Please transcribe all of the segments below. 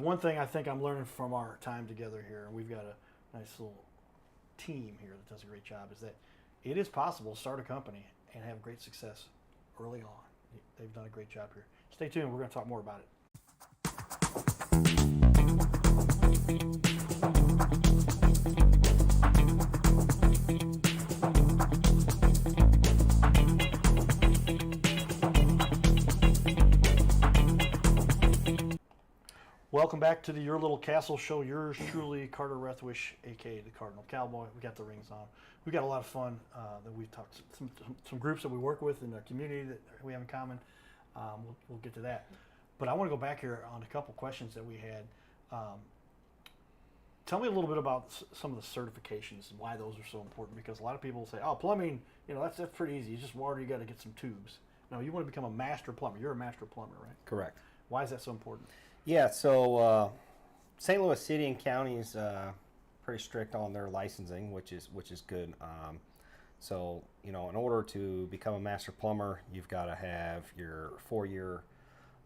there's one thing I think I'm learning from our time together here, and we've got a nice little team here that does a great job, is that it is possible to start a company and have great success early on. They've done a great job here. Stay tuned. We're going to talk more about it. Welcome back to the Your Little Castle Show. Yours truly, Carter Rethwish, a.k.a. the Cardinal Cowboy. We got the rings on. We got a lot of fun that we've talked some groups that we work with in our community that we have in common. We'll get to that. But I want to go back here on a couple questions that we had. Tell me a little bit about some of the certifications and why those are so important, because a lot of people say, oh, plumbing, that's pretty easy. It's just water, you got to get some tubes. No, you want to become a master plumber. You're a master plumber, right? Correct. Why is that so important? Yeah, so St. Louis City and County is pretty strict on their licensing, which is good. So, in order to become a master plumber, you've got to have your 4 years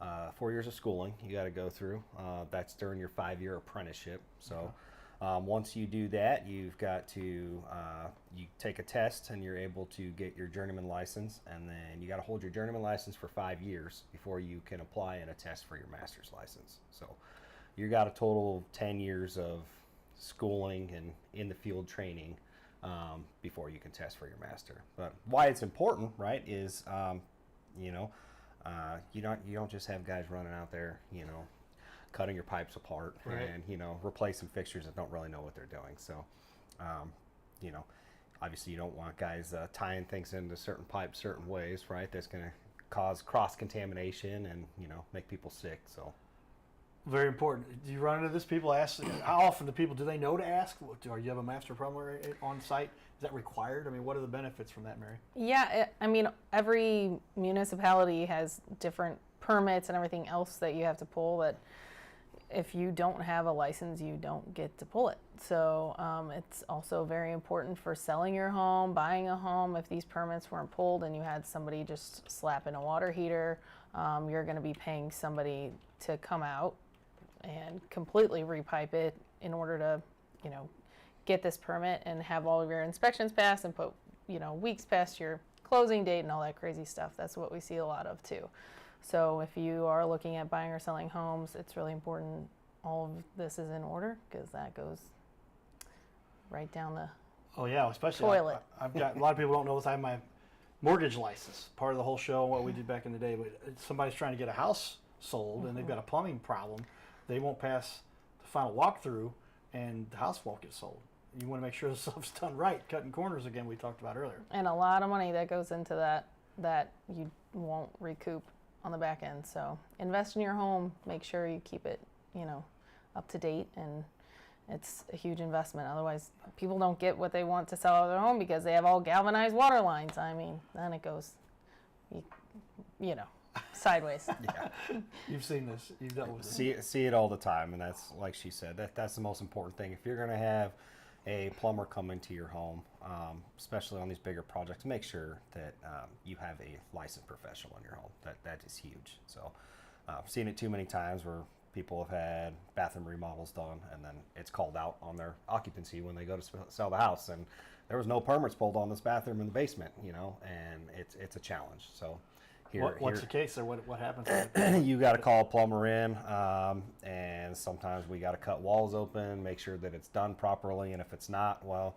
of schooling you got to go through. That's during your 5-year apprenticeship. So once you do that, you've got to you take a test and you're able to get your journeyman license, and then you got to hold your journeyman license for 5 years before you can apply and attest for your master's license. So you got a total of 10 years of schooling and in the field training before you can test for your master. But why it's important, right, is you don't just have guys running out there, cutting your pipes apart, right, and replacing fixtures that don't really know what they're doing. So, obviously you don't want guys tying things into certain pipes certain ways, right? That's going to cause cross contamination and make people sick. So. Very important. Do you run into this? People ask, how often do they know to ask? Are you have a master plumber on site? Is that required? I mean, what are the benefits from that, Mary? Yeah, every municipality has different permits and everything else that you have to pull, that if you don't have a license, you don't get to pull it. So it's also very important for selling your home, buying a home. If these permits weren't pulled and you had somebody just slap in a water heater, you're going to be paying somebody to come out and completely repipe it in order to, get this permit and have all of your inspections passed and put, weeks past your closing date and all that crazy stuff. That's what we see a lot of too. So if you are looking at buying or selling homes, it's really important all of this is in order, because that goes right down the especially toilet. I've got a lot of people don't know this. I have my mortgage license, part of the whole show, what we did back in the day. But somebody's trying to get a house sold and they've got a plumbing problem. They won't pass the final walkthrough and the house won't get sold. You want to make sure the stuff's done right, cutting corners again, we talked about earlier. And a lot of money that goes into that you won't recoup on the back end. So invest in your home, make sure you keep it, up to date, and it's a huge investment. Otherwise, people don't get what they want to sell out of their home because they have all galvanized water lines. Then it goes, sideways. Yeah. You've seen this. You've dealt with it. See it all the time, and that's, like she said, that's the most important thing. If you're going to have a plumber come into your home, especially on these bigger projects, make sure that you have a licensed professional in your home. That is huge. So I've seen it too many times where people have had bathroom remodels done and then it's called out on their occupancy when they go to sell the house, and there was no permits pulled on this bathroom in the basement, and it's a challenge. So what's the case there? What happens? You got to call a plumber in, and sometimes we got to cut walls open, make sure that it's done properly, and if it's not, well,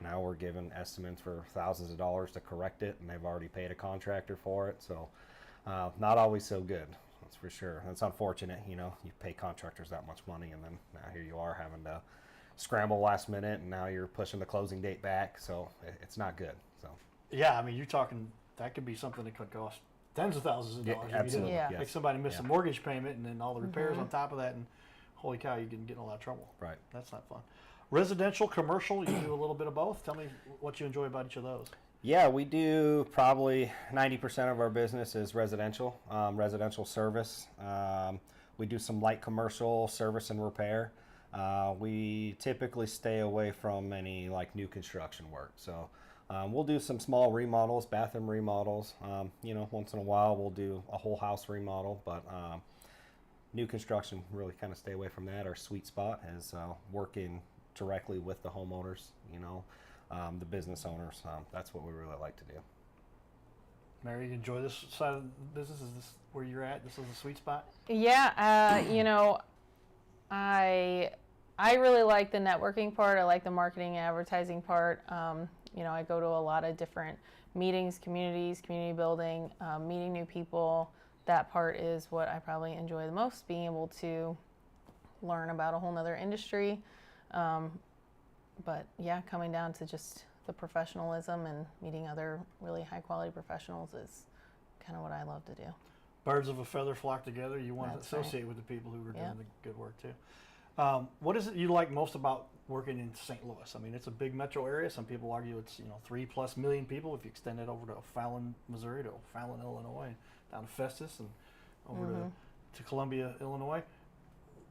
now we're given estimates for thousands of dollars to correct it, and they've already paid a contractor for it. So not always so good, that's for sure. It's unfortunate, you pay contractors that much money, and then now here you are having to scramble last minute, and now you're pushing the closing date back, so it's not good. So yeah, you're talking, that could be something that could cost tens of thousands of dollars. Absolutely. Yeah. Like somebody missed a mortgage payment and then all the repairs on top of that, and holy cow, you can get in a lot of trouble. Right. That's not fun. Residential, commercial, you do a little bit of both. Tell me what you enjoy about each of those. Yeah, we do probably 90% of our business is residential, residential service. We do some light commercial service and repair. We typically stay away from any new construction work. So we'll do some small remodels, bathroom remodels. Once in a while we'll do a whole house remodel, but new construction, really kind of stay away from that. Our sweet spot is working directly with the homeowners, the business owners. That's what we really like to do. Mary, you enjoy this side of the business? Is this where you're at? This is a sweet spot? Yeah, I really like the networking part. I like the marketing and advertising part. I go to a lot of different meetings, community building, meeting new people. That part is what I probably enjoy the most, being able to learn about a whole nother industry. But yeah, coming down to just the professionalism and meeting other really high quality professionals is kind of what I love to do. Birds of a feather flock together. You want That's to associate right. with the people who are Yep. doing the good work too. What is it you like most about working in St. Louis? I mean, it's a big metro area. Some people argue it's 3+ million people if you extend it over to Fallon, Missouri, to Fallon, Illinois, down to Festus, and over to Columbia, Illinois.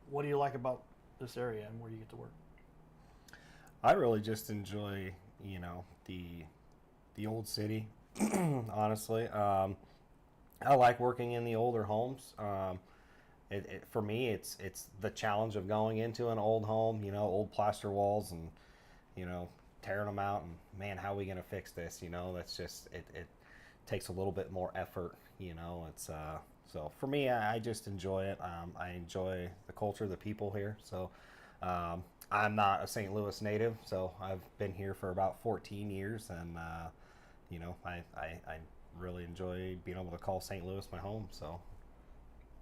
What do you like about this area and where you get to work? I really just enjoy, the old city. Honestly, I like working in the older homes. For me, it's the challenge of going into an old home, old plaster walls, and tearing them out, and man, how are we gonna fix this? That's just it takes a little bit more effort. It's so for me, I just enjoy it. I enjoy the culture, the people here. So. I'm not a St. Louis native, so I've been here for about 14 years, and I really enjoy being able to call St. Louis my home. So,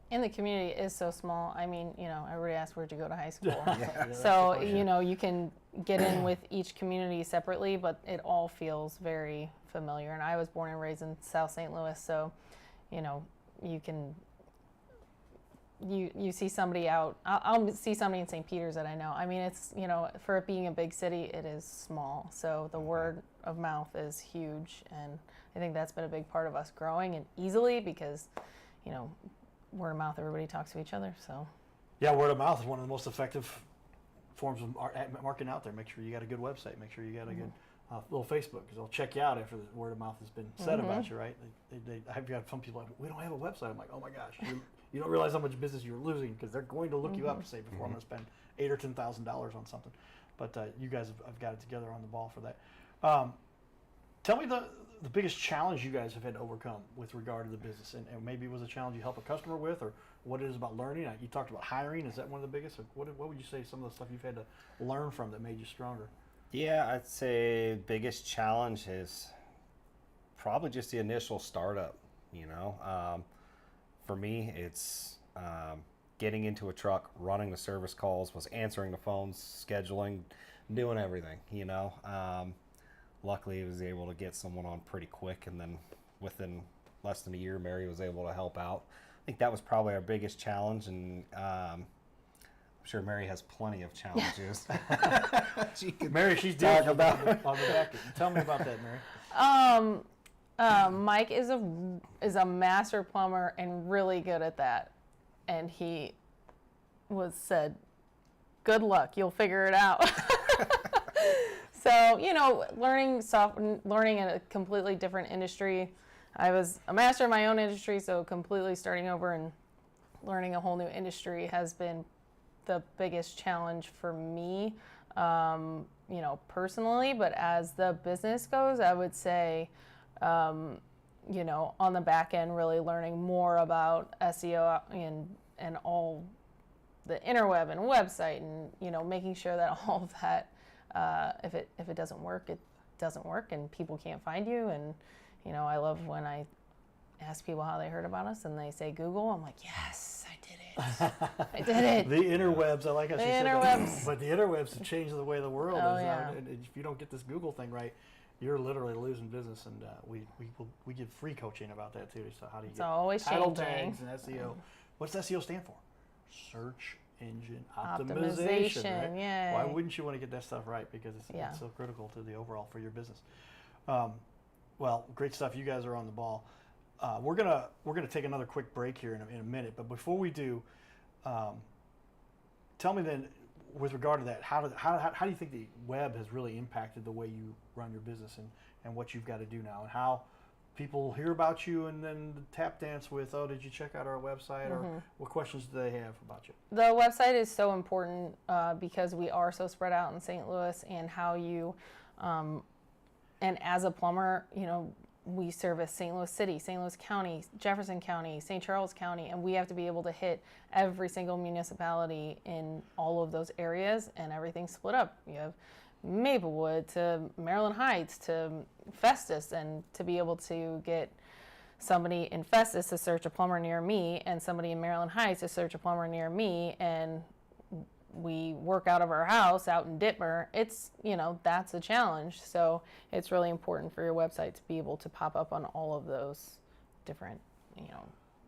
And the community is so small. I mean, everybody asks where'd you go to high school. Yeah, So, that's the question. you can get in with each community separately, but it all feels very familiar. And I was born and raised in South St. Louis, so, you can, you see somebody out, I'll see somebody in St. Peter's that I know. I mean, it's, for it being a big city, it is small. So the word of mouth is huge. And I think that's been a big part of us growing and easily because, word of mouth, everybody talks to each other. So Yeah, word of mouth is one of the most effective forms of marketing out there. Make sure you got a good website. Make sure you got a good little Facebook, because they'll check you out after the word of mouth has been said about you, right? I've got some people like, we don't have a website. I'm like, oh my gosh, you don't realize how much business you're losing, because they're going to look you up and say, before I'm going to spend $8,000 or $10,000 on something. But you guys have got it together on the ball for that. Tell me the biggest challenge you guys have had to overcome with regard to the business, and maybe it was a challenge you help a customer with, or what it is about learning. You talked about hiring. Is that one of the biggest? Or what would you say some of the stuff you've had to learn from that made you stronger? yeah, I'd say biggest challenge is probably just the initial startup. For me, it's getting into a truck, running the service calls, was answering the phones, scheduling, doing everything. Luckily, I was able to get someone on pretty quick, and then within less than a year, Mary was able to help out. I think that was probably our biggest challenge, and I'm sure Mary has plenty of challenges. Mary, she's dealing about on the back end. Tell me about that, Mary. Mike is a master plumber and really good at that. And he said, good luck, you'll figure it out. So, learning in a completely different industry. I was a master in my own industry, so completely starting over and learning a whole new industry has been the biggest challenge for me, personally. But as the business goes, I would say, on the back end, really learning more about SEO and all the interweb and website, and making sure that all of that, if it doesn't work, it doesn't work, and people can't find you. And I love when I ask people how they heard about us, and they say Google. I'm like, yes, I did it. I did it. The interwebs, I like how she said interwebs. that. But the interwebs have changed the way the world Oh, is. yeah. And if you don't get this Google thing right, you're literally losing business. And we give free coaching about that too. So how do you It's get always title changing. tags and SEO? What's SEO stand for? Search engine optimization, right? Yay. Why wouldn't you want to get that stuff right? Because Yeah. it's so critical to the overall for your business. Well, great stuff. You guys are on the ball. We're gonna take another quick break here in a minute. But before we do, tell me then, with regard to that, how do you think the web has really impacted the way you run your business and what you've got to do now, and how people hear about you and then tap dance with, oh, did you check out our website? Or what questions do they have about you? The website is so important because we are so spread out in St. Louis, and how you, and as a plumber, we service St. Louis City, St. Louis County, Jefferson County, St. Charles County, and we have to be able to hit every single municipality in all of those areas, and everything's split up. You have Maplewood to Maryland Heights to Festus, and to be able to get somebody in Festus to search a plumber near me and somebody in Maryland Heights to search a plumber near me, and we work out of our house out in Ditmer, it's, that's a challenge. So it's really important for your website to be able to pop up on all of those different,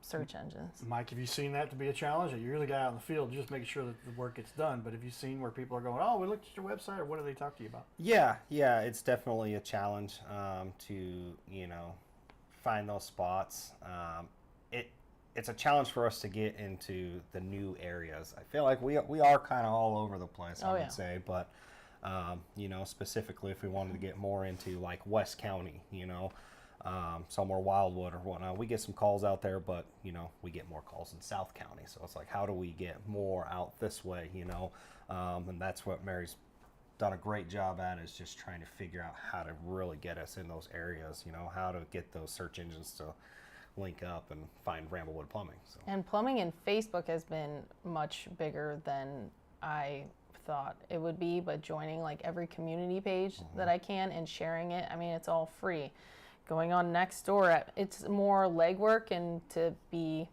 search engines. Mike, have you seen that to be a challenge? You're the guy out in the field, just making sure that the work gets done. But have you seen where people are going, oh, we looked at your website, or what do they talk to you about? Yeah, it's definitely a challenge to find those spots. It's a challenge for us to get into the new areas. I feel like we are kind of all over the place, I would say, but specifically if we wanted to get more into like West County, somewhere Wildwood or whatnot, we get some calls out there, but we get more calls in South County. So it's like, how do we get more out this way, and that's what Mary's done a great job at, is just trying to figure out how to really get us in those areas, how to get those search engines to link up and find Ramblewood Plumbing. So. And plumbing in Facebook has been much bigger than I thought it would be, but joining like every community page that I can and sharing it, it's all free. Going on Nextdoor, it's more legwork and to be,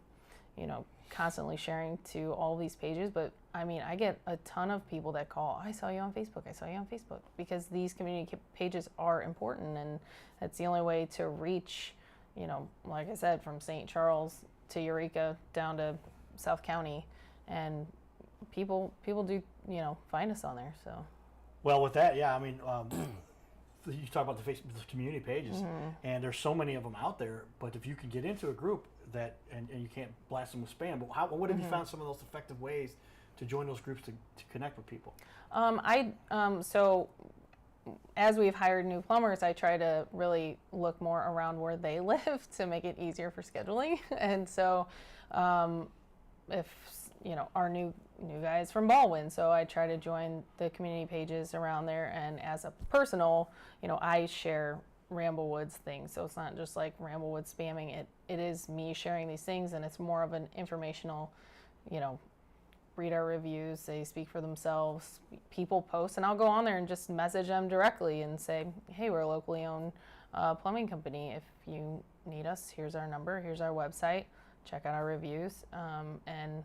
constantly sharing to all these pages, but I get a ton of people that call, I saw you on Facebook, because these community pages are important, and that's the only way to reach, like I said, from St. Charles to Eureka down to South County, and people do, find us on there. So, well, with that, you talk about the Facebook, the community pages, and there's so many of them out there. But if you can get into a group that, and you can't blast them with spam, but what have you found some of those effective ways to join those groups to connect with people? So as we've hired new plumbers, I try to really look more around where they live to make it easier for scheduling. And so if, our new guy is from Baldwin, so I try to join the community pages around there. And as a personal, I share Ramblewood's things. So it's not just like Ramblewood spamming it. It is me sharing these things, and it's more of an informational, read our reviews, they speak for themselves. People post, and I'll go on there and just message them directly and say, hey, we're a locally owned plumbing company. If you need us, here's our number, here's our website, check out our reviews, and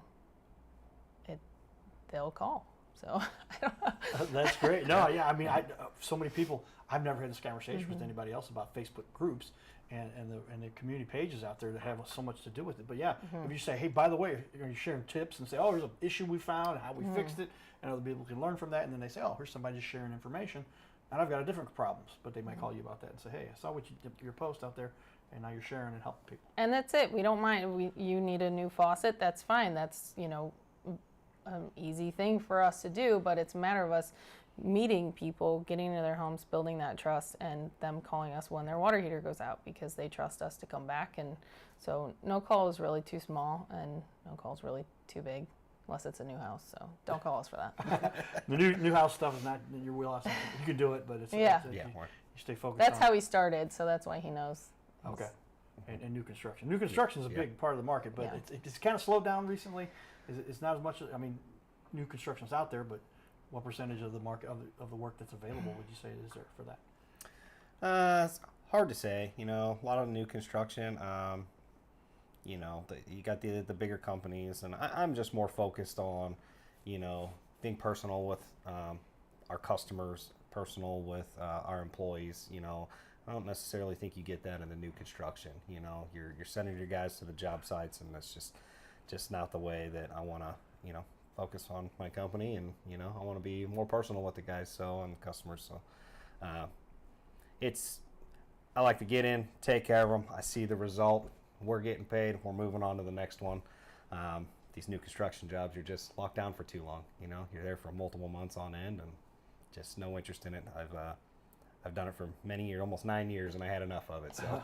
they'll call. So I don't know. That's great. No, yeah, so many people, I've never had this conversation with anybody else about Facebook groups and the community pages out there that have so much to do with it. But yeah, if you say, hey, by the way, you're sharing tips and say, oh, here's an issue we found and how we fixed it, and other people can learn from that, and then they say, oh, here's somebody just sharing information, and I've got a different problems, but they might call you about that and say, hey, I saw what your post out there, and now you're sharing and helping people. And that's it. We don't mind. You need a new faucet, that's fine. That's, an easy thing for us to do, but it's a matter of us meeting people, getting into their homes, building that trust, and them calling us when their water heater goes out because they trust us to come back. And so no call is really too small, and no call is really too big, unless it's a new house. So don't call us for that. The new house stuff is not in your wheelhouse. You can do it, but it's you stay focused. That's how he started, so that's why he knows. Okay. And new construction. New construction is a big part of the market, but it's kind of slowed down recently. It's not as much. New construction's out there, but what percentage of the market of the work that's available would you say is there for that? It's hard to say. A lot of new construction. You got the bigger companies, and I'm just more focused on, being personal with our customers, personal with our employees. I don't necessarily think you get that in the new construction. You're sending your guys to the job sites, and that's just not the way that I want to, focus on my company, and I want to be more personal with the guys and customers. So I like to get in, take care of them. I see the result. We're getting paid. We're moving on to the next one. These new construction jobs, you're just locked down for too long. You're there for multiple months on end, and just no interest in it. I've done it for many years, almost 9 years, and I had enough of it. So.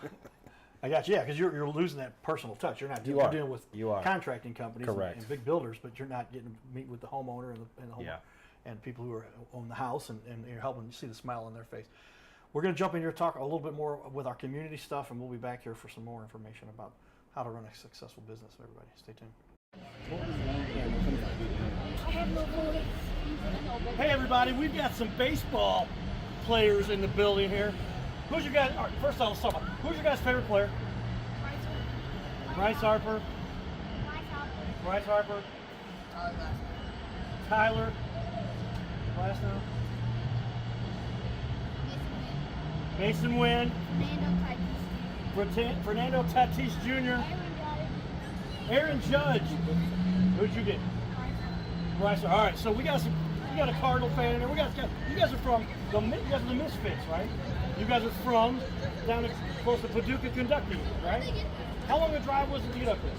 I got you. Yeah, because you're losing that personal touch. You're not You you're are. dealing with You are. contracting companies Correct. and big builders, but you're not getting to meet with the homeowner and the homeowner Yeah. and people who own the house, and you're helping you see the smile on their face. We're going to jump in here and talk a little bit more with our community stuff, and we'll be back here for some more information about how to run a successful business. Everybody, stay tuned. Hey everybody, we've got some baseball players in the building here. Who's your guys? All right, first off, let's talk about who's your guys' favorite player? Bryce Harper. Bryce Harper. Tyler Glasnow. Mason Wynn. Fernando Tatis Jr. Aaron Judge. Who'd you get? Bryce. All right, so we got a Cardinal fan in there. You guys are from the Misfits, right? You guys are from down close to Paducah, Kentucky, right? How long a drive was it to get up there?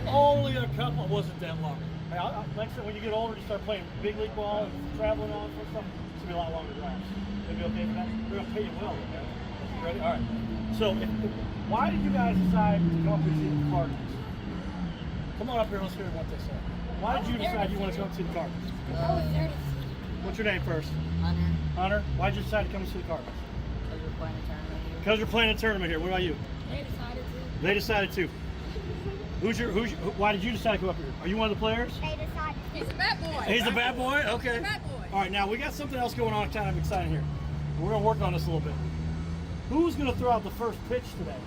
Only a couple. It wasn't that long. Hey, like I said, when you get older, you start playing big league ball and traveling on for stuff. It's gonna be a lot longer drives. Gonna be okay for that? We're gonna pay you well. Okay? You ready? All right. So, why did you guys decide to come up here and see the Cardinals? Come on up here. Let's hear what they say. Why did you decide you want to come see the Cardinals? What's your name first? Hunter. Hunter. Why did you decide to come see the Cardinals? Because we're playing a tournament here. Because you're playing a tournament here. What about you? They decided to. They decided to. Why did you decide to come up here? Are you one of the players? They decided. He's a bad boy. He's a bad boy? Okay. Bad boy. All right, now we got something else going on kind of exciting here. We're going to work on this a little bit. Who's going to throw out the first pitch today?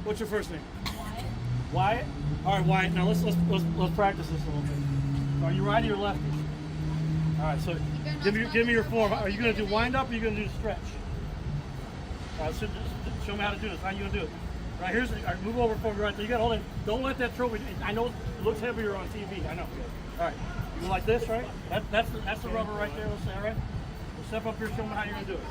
What's your first name? Wyatt. Wyatt? All right, Wyatt. Now let's practice this a little bit. Are you righty or lefty? All right, so give me your form. Are you going to do wind up or are you going to do the stretch? All right, so just show me how to do this. How are you going to do it? Right, all right, move over for me right there. You got to hold it. Don't let that trophy. I know it looks heavier on TV. I know. All right, you go like this, right? That's the rubber right there. Let's say, all right. We'll step up here. Show me how you're going to do it.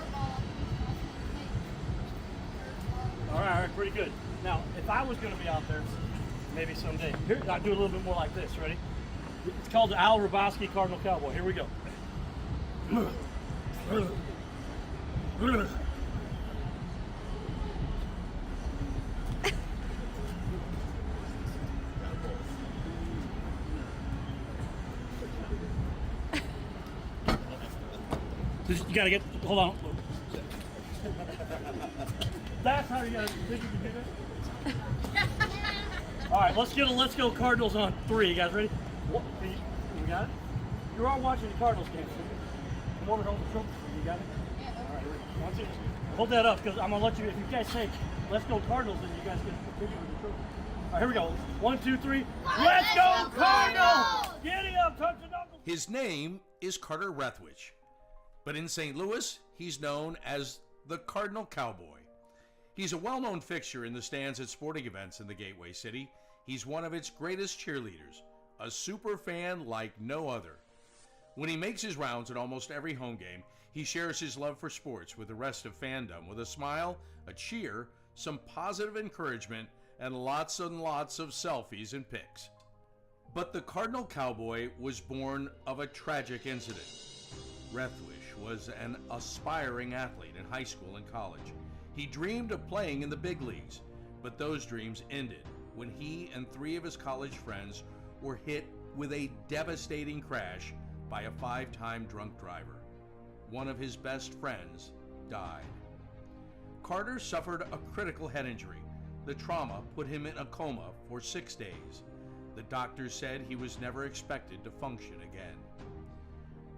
All right, pretty good. Now, if I was going to be out there, maybe someday, here I'll do a little bit more like this. Ready? It's called the Al Rabosky Cardinal Cowboy. Here we go. You gotta get. Hold on. That's how you gotta. Think you can do that? All right, let's go Cardinals on 3. You guys ready? You got it? You're all watching the Cardinals game. Come over and hold the trophy. You got it? Yeah. All right, here we go. Hold that up because I'm gonna let you. If you guys say "Let's go Cardinals," then you guys get a picture with the trophy. All right, here we go. 1, 2, 3. Let's go Cardinals! Giddy up, touch the knuckles. His name is Carter Rethwich, but in St. Louis, he's known as the Cardinal Cowboy. He's a well-known fixture in the stands at sporting events in the Gateway City. He's one of its greatest cheerleaders, a super fan like no other. When he makes his rounds at almost every home game, he shares his love for sports with the rest of fandom with a smile, a cheer, some positive encouragement, and lots and lots of selfies and pics. But the Cardinal Cowboy was born of a tragic incident. Rethwich was an aspiring athlete in high school and college. He dreamed of playing in the big leagues, but those dreams ended when he and 3 of his college friends were hit with a devastating crash by a 5-time drunk driver. One of his best friends died. Carter suffered a critical head injury. The trauma put him in a coma for 6 days. The doctors said he was never expected to function again.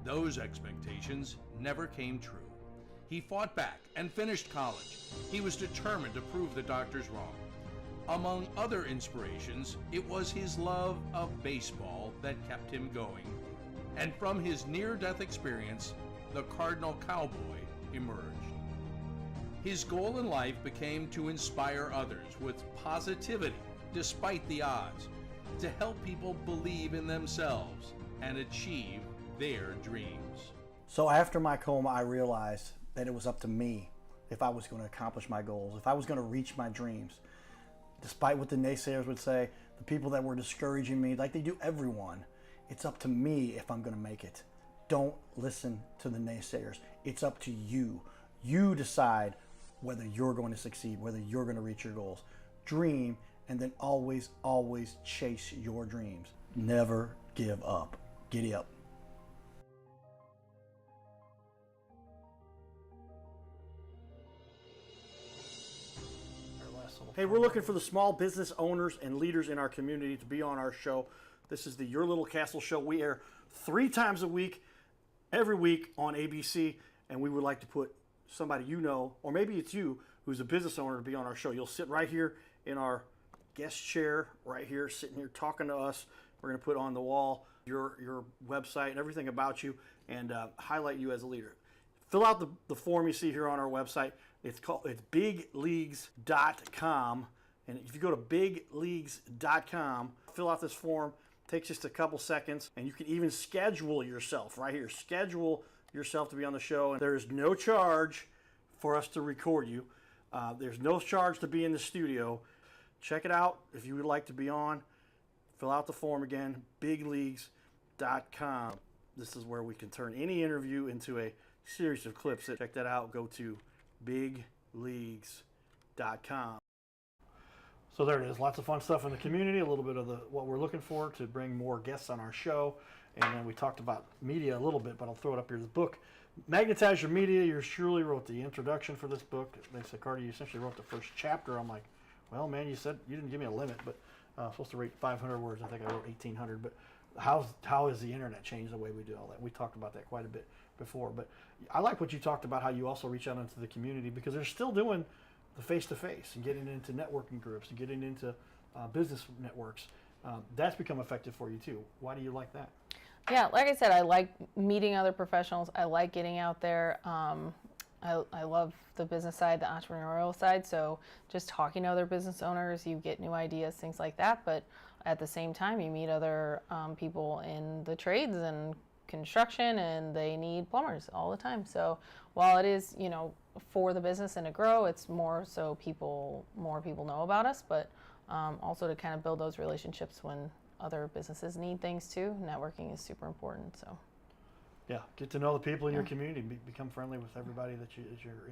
Those expectations never came true. He fought back and finished college. He was determined to prove the doctors wrong. Among other inspirations, it was his love of baseball that kept him going. And from his near-death experience, the Cardinal Cowboy emerged. His goal in life became to inspire others with positivity despite the odds, to help people believe in themselves and achieve their dreams. So after my coma, I realized that it was up to me if I was going to accomplish my goals, if I was going to reach my dreams. Despite what the naysayers would say, the people that were discouraging me, like they do everyone, it's up to me if I'm going to make it. Don't listen to the naysayers. It's up to you. You decide whether you're going to succeed, whether you're going to reach your goals. Dream, and then always, always chase your dreams. Never give up. Giddy up. Hey, we're looking for the small business owners and leaders in our community to be on our show. This is the Your Little Castle Show. We air 3 times a week, every week on ABC, and we would like to put somebody you know, or maybe it's you, who's a business owner, to be on our show. You'll sit right here in our guest chair, right here, sitting here talking to us. We're going to put on the wall your website and everything about you, and highlight you as a leader. Fill out the form you see here on our website. It's bigleagues.com, and if you go to bigleagues.com, fill out this form. It takes just a couple seconds, and you can even schedule yourself right here. Schedule yourself to be on the show, and there is no charge for us to record you. There's no charge to be in the studio. Check it out if you would like to be on. Fill out the form again, bigleagues.com. This is where we can turn any interview into a series of clips. Check that out. Go to bigleagues.com. So there it is. Lots of fun stuff in the community. A little bit of what we're looking for to bring more guests on our show. And then we talked about media a little bit, but I'll throw it up here. The book, Magnetize Your Media. Yours truly wrote the introduction for this book. They said, Carter, you essentially wrote the first chapter. I'm like, well, man, you said you didn't give me a limit, but I'm supposed to rate 500 words. I think I wrote 1,800. But how has the internet changed the way we do all that? We talked about that quite a bit before. But I like what you talked about, how you also reach out into the community, because they're still doing the face-to-face and getting into networking groups and getting into business networks. That's become effective for you too. Why do you like that? Yeah, like I said, I like meeting other professionals. I like getting out there. I love the business side, the entrepreneurial side. So just talking to other business owners, you get new ideas, things like that. But at the same time, you meet other people in the trades and construction, and they need plumbers all the time. So while it is, for the business and to grow, it's more so more people know about us, but also to kind of build those relationships when other businesses need things too. Networking is super important. So yeah, get to know the people in your community, become friendly with everybody that you're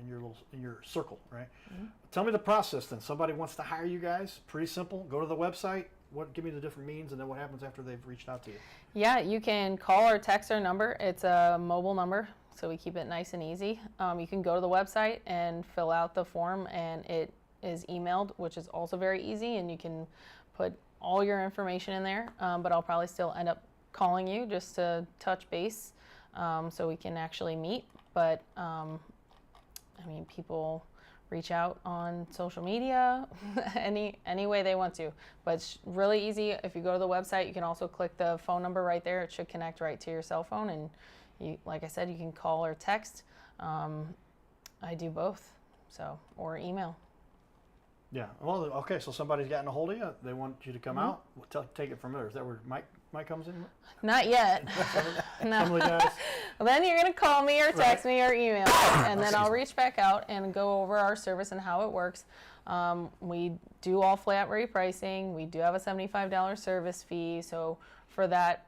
in your circle, right? Mm-hmm. Tell me the process then. Somebody wants to hire you guys. Pretty simple. Go to the website. Give me the different means, and then what happens after they've reached out to you? Yeah, you can call or text our number. It's a mobile number, so we keep it nice and easy. You can go to the website and fill out the form, and it is emailed, which is also very easy, and you can put all your information in there, but I'll probably still end up calling you just to touch base, so we can actually meet. But people reach out on social media any way they want to, but it's really easy. If you go to the website, you can also click the phone number right there. It should connect right to your cell phone, and like I said, you can call or text. I do both, or email. Yeah. Well, okay. So somebody's gotten a hold of you. They want you to come out. Take it from there. Is that where Mike comes in? Not yet. No. Guys. Well, then you're gonna call me or text me or email, and then I'll reach back out and go over our service and how it works. We do all flat rate pricing. We do have a $75 service fee. So for that,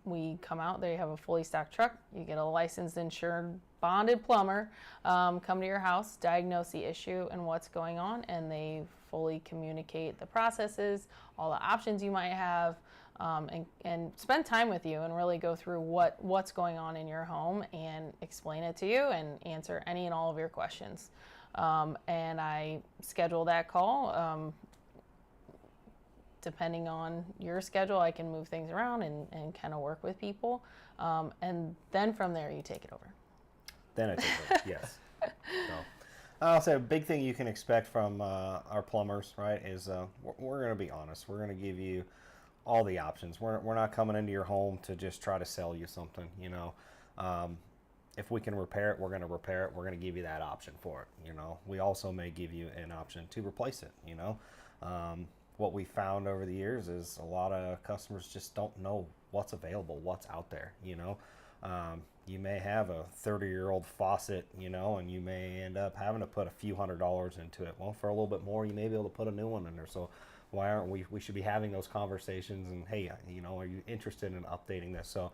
we come out. They have a fully stocked truck. You get a licensed, insured, bonded plumber come to your house, diagnose the issue and what's going on, and they fully communicate the processes, all the options you might have, and spend time with you and really go through what's going on in your home and explain it to you and answer any and all of your questions. And I schedule that call. Depending on your schedule, I can move things around and kind of work with people. And then from there, you take it over. Then I take it over, yes. So, I'll say a big thing you can expect from our plumbers, right, is we're going to be honest. We're going to give you all the options. We're not coming into your home to just try to sell you something, If we can repair it, we're going to repair it. We're going to give you that option for it, We also may give you an option to replace it, What we found over the years is a lot of customers just don't know what's available, what's out there, You may have a 30-year-old faucet, and you may end up having to put a few $100s into it. Well, for a little bit more, you may be able to put a new one in there. So why aren't we should be having those conversations and, hey, are you interested in updating this? So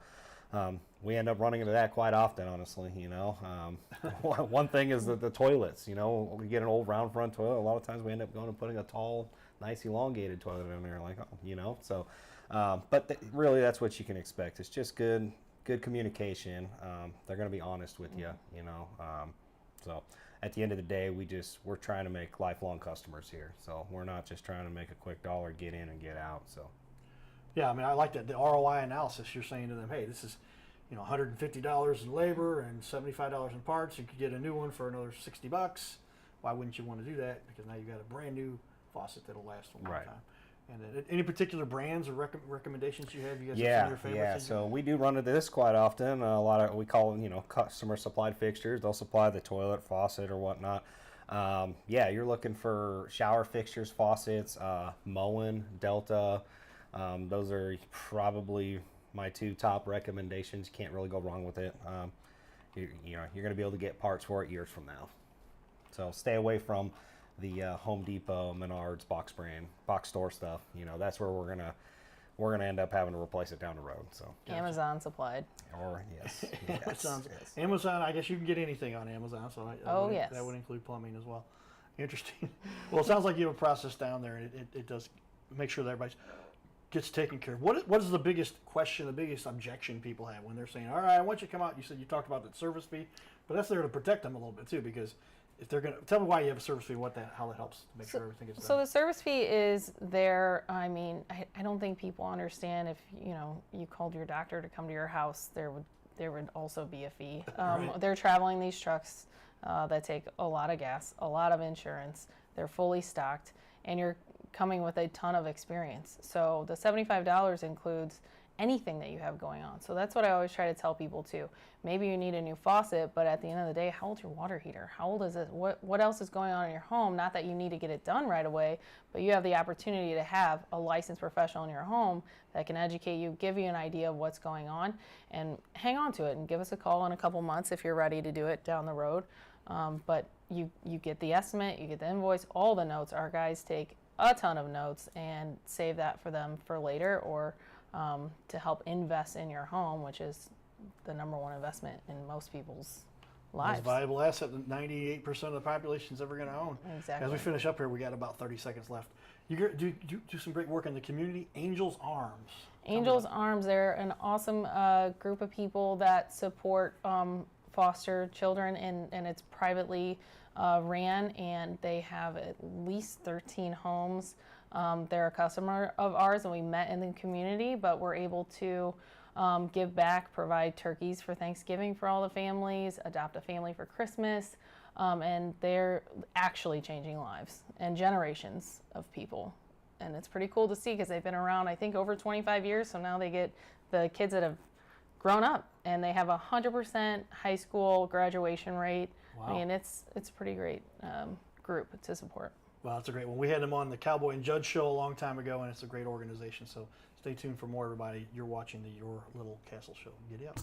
We end up running into that quite often, honestly. One thing is the toilets. We get an old round front toilet. A lot of times we end up going and putting a tall, nice elongated toilet in there, So, but really, that's what you can expect. It's just good communication. They're going to be honest with you. So at the end of the day, we're trying to make lifelong customers here. So we're not just trying to make a quick dollar, get in and get out. So. Yeah, I mean, I like that the ROI analysis. You're saying to them, hey, this is, $150 in labor and $75 in parts. You could get a new one for another $60. Why wouldn't you want to do that? Because now you've got a brand new faucet that'll last a long Right. time. And any particular brands or recommendations you have? You guys have some Yeah, of your favorites? yeah. So we do run into this quite often. A lot of we call them, customer supplied fixtures. They'll supply the toilet, faucet, or whatnot. You're looking for shower fixtures, faucets, Moen, Delta. Those are probably my two top recommendations. Can't really go wrong with it. You're going to be able to get parts for it years from now. So stay away from the Home Depot, Menards, box store stuff. That's where we're gonna end up having to replace it down the road. So Amazon supplied. or yes, Amazon. yes. Amazon, I guess you can get anything on Amazon, so Yes. that would include plumbing as well. Interesting. Well, it sounds like you have a process down there, and it does make sure that everybody gets taken care of. What is the biggest question, the biggest objection people have when they're saying, all right, I want you to come out? You said you talked about that service fee, but that's there to protect them a little bit too, because if they're going to tell me why you have a service fee, how that helps to make sure everything gets done. So the service fee is there. I mean, I don't think people understand if you called your doctor to come to your house, there would also be a fee. Right. They're traveling these trucks that take a lot of gas, a lot of insurance. They're fully stocked, and you're coming with a ton of experience. So the $75 includes anything that you have going on. So that's what I always try to tell people too. Maybe you need a new faucet, but at the end of the day, how old's your water heater? How old is it? What else is going on in your home? Not that you need to get it done right away, but you have the opportunity to have a licensed professional in your home that can educate you, give you an idea of what's going on, and hang on to it and give us a call in a couple months if you're ready to do it down the road. But you get the estimate, you get the invoice, all the notes. Our guys take a ton of notes and save that for them for later, or to help invest in your home, which is the number one investment in most people's lives. Most valuable asset that 98% of the population is ever going to own. Exactly. As we finish up here, we got about 30 seconds left. You do some great work in the community. Angels Arms. Angels Arms, they're an awesome group of people that support foster children, and it's privately ran, and they have at least 13 homes. They're a customer of ours, and we met in the community, but we're able to give back, provide turkeys for Thanksgiving for all the families, adopt a family for Christmas, and they're actually changing lives and generations of people. And it's pretty cool to see because they've been around, I think, over 25 years, so now they get the kids that have grown up, and they have 100% high school graduation rate. Wow. I mean, it's a pretty great group to support. Well, that's a great one. We had them on the Cowboy and Judge show a long time ago, and it's a great organization. So stay tuned for more, everybody. You're watching the Your Little Castle show. Giddy up.